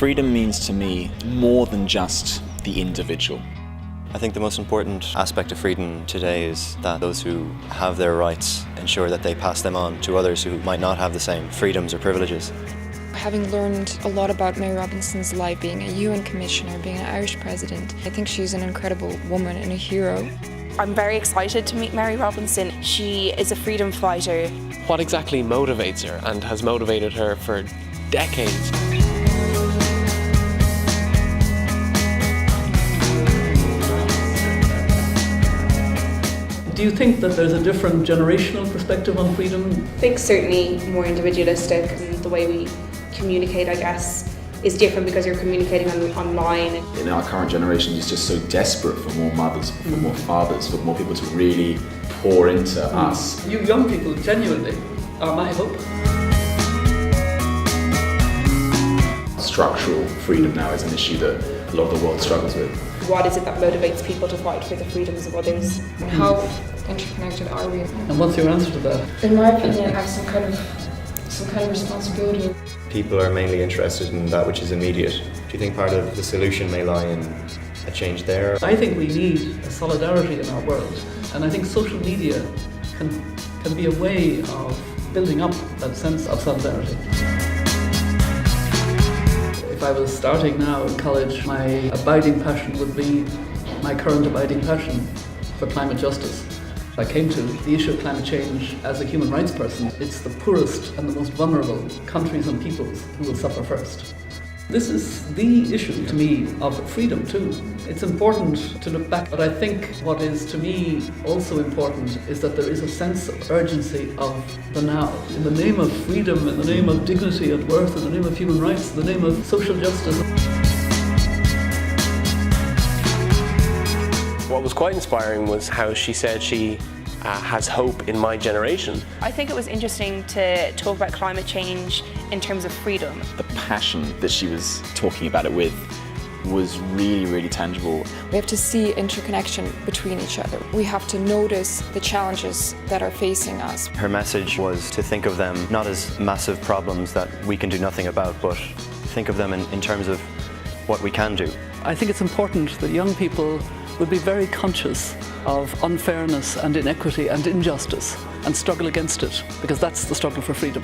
Freedom means to me more than just the individual. I think the most important aspect of freedom today is that those who have their rights ensure that they pass them on to others who might not have the same freedoms or privileges. Having learned a lot about Mary Robinson's life, being a UN commissioner, being an Irish president, I think she's an incredible woman and a hero. I'm very excited to meet Mary Robinson. She is a freedom fighter. What exactly motivates her and has motivated her for decades? Do you think that there's a different generational perspective on freedom? I think certainly more individualistic, and the way we communicate, I guess, is different because you're communicating online. In our current generation, it's just so desperate for more mothers, for more fathers, for more people to really pour into us. You young people genuinely are my hope. Structural freedom now is an issue that a lot of the world struggles with. What is it that motivates people to fight for the freedoms of others? How interconnected are we? And what's your answer to that? In my opinion, I have some kind of responsibility. People are mainly interested in that which is immediate. Do you think part of the solution may lie in a change there? I think we need a solidarity in our world, and I think social media can be a way of building up that sense of solidarity. If I was starting now in college, my abiding passion would be my current abiding passion for climate justice. I came to the issue of climate change as a human rights person. It's the poorest and the most vulnerable countries and peoples who will suffer first. This is the issue to me of freedom too. It's important to look back, but I think what is to me also important is that there is a sense of urgency of the now. In the name of freedom, in the name of dignity and worth, in the name of human rights, in the name of social justice. What was quite inspiring was how she said she has hope in my generation. I think it was interesting to talk about climate change in terms of freedom. The passion that she was talking about it with was really, really tangible. We have to see interconnection between each other. We have to notice the challenges that are facing us. Her message was to think of them not as massive problems that we can do nothing about, but think of them in terms of what we can do. I think it's important that young people would be very conscious of unfairness and inequity and injustice and struggle against it, because that's the struggle for freedom.